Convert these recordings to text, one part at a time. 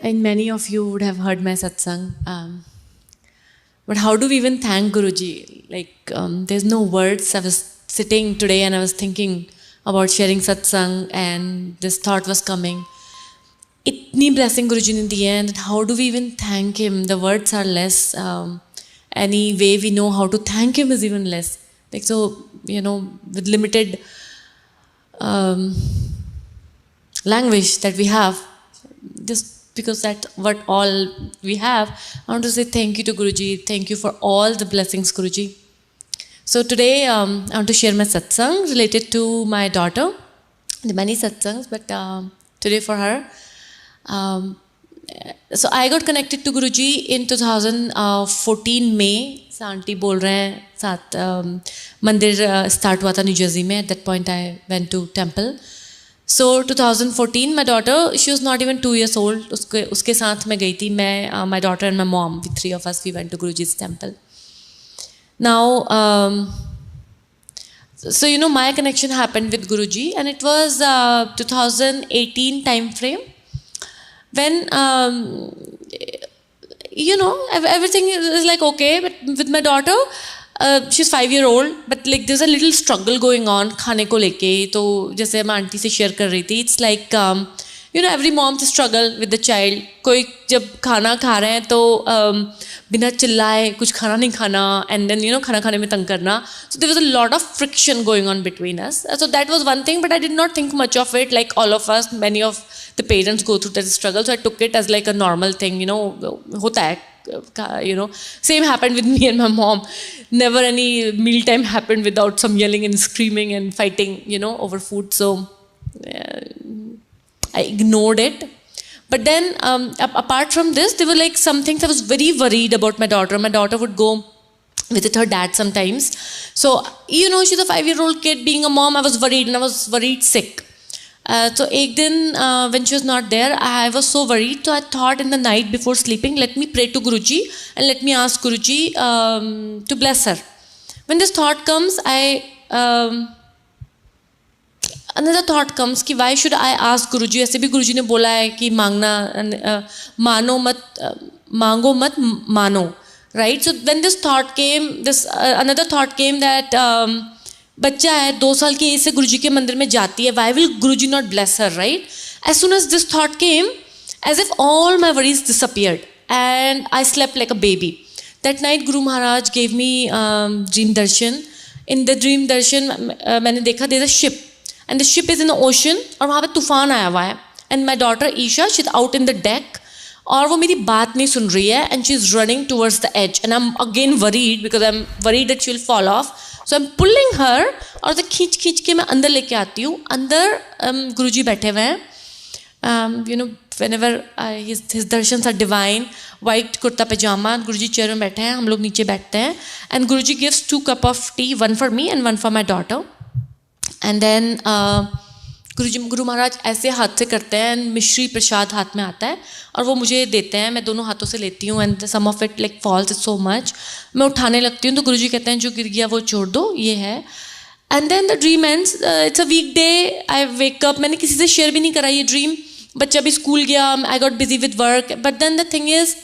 and many of you would have heard my satsang. But how do we even thank Guruji? There's no words. I was sitting today and I was thinking about sharing satsang, and this thought was coming. Itni blessing Guruji ne diye, and how do we even thank him? The words are less. Any way we know how to thank him is even less. With limited language that we have, just because that's what all we have, I want to say thank you to Guruji. Thank you for all the blessings, Guruji. So today I want to share my satsang related to my daughter. There are many satsangs, but today for her. So I got connected to Guruji in 2014 May. Aunty बोल रहे हैं साथ मंदिर start हुआ था New Jersey में. At that point I went to temple. So 2014 my daughter, she was not even 2 years old. उसके साथ मैं गई थी. मैं my daughter and my mom, the three of us, we went to Guruji's temple. Now so my connection happened with Guruji, and it was 2018 time frame when everything is like okay, but with my daughter, she's 5-year-old, but like there's a little struggle going on खाने को लेके. तो जैसे मैं aunty से share कर रही थी, it's like every mom's struggle with the child. कोई जब खाना खा रहे हैं तो बिना चिल्लाए कुछ खाना नहीं खाना, and then खाना खाने में तंग करना. So there was a lot of friction going on between us. So that was one thing, but I did not think much of it. Like all of us, many of the parents go through that struggle, so I took it as like a normal thing. होता है. Same happened with me and my mom. Never any mealtime happened without some yelling and screaming and fighting, over food. So I ignored it. But then apart from this, there were like some things I was very worried about my daughter. My daughter would go visit her dad sometimes. So, she's a 5-year-old kid. Being a mom, I was worried, and I was worried sick. So ek din when she was not there, I was so worried. So I thought in the night before sleeping, let me pray to Guruji and let me ask Guruji to bless her. When this thought comes, another thought comes कि why should I ask Guruji? ऐसे भी Guruji ने बोला है कि मांगो मत मानो, right? So when this thought came, another thought came that बच्चा है 2 साल की ऐसे गुरुजी के मंदिर में जाती है, why will Guruji not bless her, right? As soon as this thought came, as if all my worries disappeared, and I slept like a baby. That night Guru Maharaj gave me dream darshan. In the dream darshan मैंने देखा there's a ship, and the ship is in the ocean, और वहाँ पे तूफान आया हुआ है, and my daughter Isha, she's out in the deck, और वो मेरी बात नहीं सुन रही है, and she's running towards the edge, and I'm again worried because I'm worried that she'll fall off. So I'm pulling her, और तो खींच के मैं अंदर लेके आती हूँ. अंदर गुरुजी बैठे हुए हैं. Whenever his darshans are divine, white kurta pajama, Guruji chair में बैठे हैं, हम लोग नीचे बैठते हैं, and Guruji gives 2 cups of tea, one for me and one for my daughter. And then Guru Maharaj ऐसे हाथ से करते हैं, मिश्री प्रसाद हाथ में आता है और वो मुझे देते हैं. मैं दोनों हाथों से लेती हूँ, and some of it like falls so much. मैं उठाने लगती हूँ तो गुरुजी कहते हैं जो गिर गया वो छोड़ दो, ये है. And then the dream ends. It's a weekday. I wake up. मैंने किसी से शेयर भी नहीं करा ये ड्रीम. बच्चा भी स्कूल गया. I got busy with work. But then the thing is,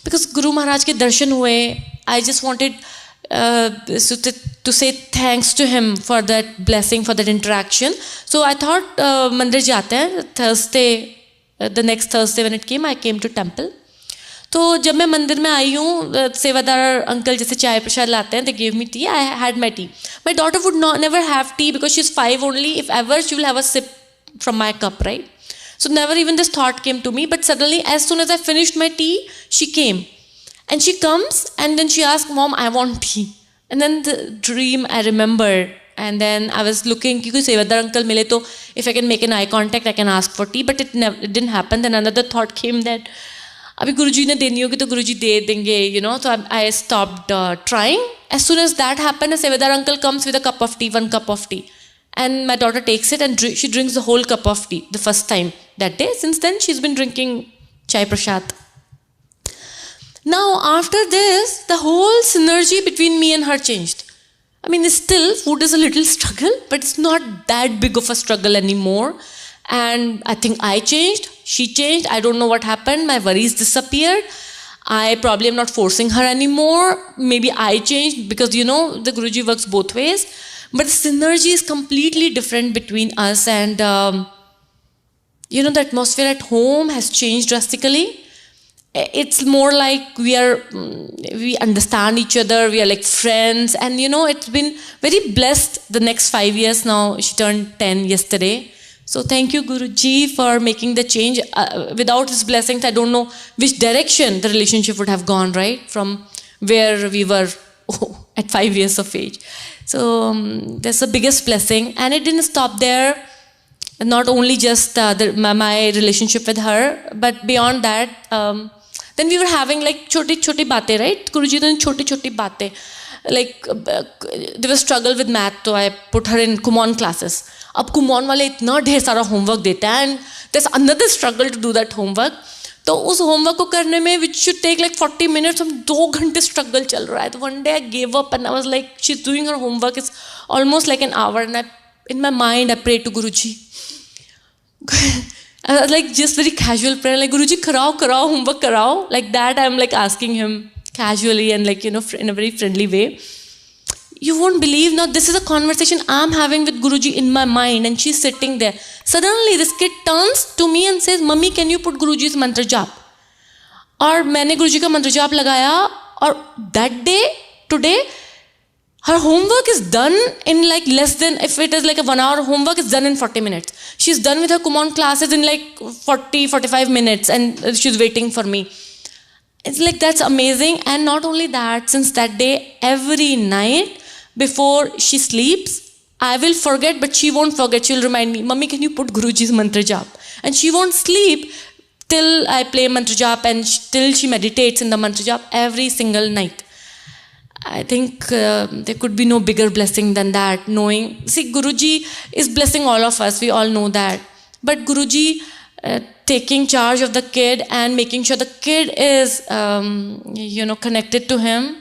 because गुरु महाराज के दर्शन हुए, I just wanted to say thanks to him for that blessing, for that interaction. So I thought मंदिर जाते हैं. Thursday, the next Thursday when it came, I came to temple. तो जब मैं मंदिर में आई हूँ, सेवादार अंकल जैसे चाय प्रसाद लाते हैं, they gave me tea. I had my tea. My daughter would never have tea because she's 5 only. If ever, she will have a sip from my cup, right? So never even this thought came to me. But suddenly, as soon as I finished my tea, she came. And she comes and then she asked, Mom, I want tea. And then the dream I remembered. And then I was looking, क्योंकि सेवादार uncle मिले तो if I can make an eye contact, I can ask for tea. But it didn't happen. Then another thought came that अभी गुरुजी ने देनी होगी तो गुरुजी दे देंगे, So I stopped trying. As soon as that happened, a सेवादार uncle comes with a cup of tea, 1 cup of tea. And my daughter takes it and she drinks the whole cup of tea the first time that day. Since then, she's been drinking chai prasad. Now, after this, the whole synergy between me and her changed. I mean, still, food is a little struggle, but it's not that big of a struggle anymore. And I think I changed, she changed, I don't know what happened, my worries disappeared. I probably am not forcing her anymore. Maybe I changed because, the Guruji works both ways. But synergy is completely different between us, and, the atmosphere at home has changed drastically. It's more like we understand each other, we are like friends, and it's been very blessed the next 5 years now. She turned 10 yesterday. So thank you, Guruji, for making the change. Without his blessings, I don't know which direction the relationship would have gone, right? From where we were at 5 years of age. So that's the biggest blessing. And it didn't stop there. Not only just my relationship with her, but beyond that, then we were having like choti baatein, right? Guruji doing choti baatein. Like there was struggle with math, so I put her in Kumon classes. Ab Kumon wale itna dher sara homework dete hain, and there's another struggle to do that homework. तो उस homework को करने में which should take like 40 minutes, हम 2 घंटे struggle चल रहा है. तो one day I gave up and I was like, she's doing her homework, it's almost like an hour, and in my mind I prayed to Guruji. I was like just very casual prayer, like Guruji karao homework karao, like that. I'm like asking him casually and like in a very friendly way. You won't believe, now this is a conversation I'm having with Guruji in my mind, and she's sitting there. Suddenly this kid turns to me and says, Mummy, can you put Guruji's mantra jap? और मैंने गुरुजी का मंत्र जाप लगाया, और that day, today, her homework is done in like less than, if it is like a 1 hour homework, is done in 40 minutes. She's done with her Kumon classes in like 40-45 minutes, and she's waiting for me. It's like, that's amazing. And not only that, since that day, every night before she sleeps, I will forget, but she won't forget. She'll remind me, Mummy, can you put Guruji's mantra jap? And she won't sleep till I play mantra jap, and till she meditates in the mantra jap every single night. I think there could be no bigger blessing than that, knowing, see, Guruji is blessing all of us, we all know that. But Guruji taking charge of the kid and making sure the kid is, connected to him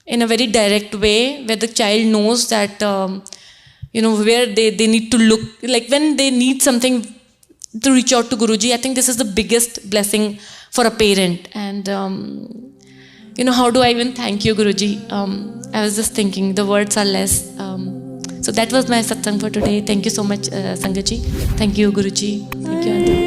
in a very direct way, where the child knows that, where they need to look, like when they need something to reach out to Guruji. I think this is the biggest blessing for a parent. And, how do I even thank you, Guruji? I was just thinking, the words are less. So that was my satsang for today. Thank you so much, Sangaji. Thank you, Guruji. Thank you, Aunty.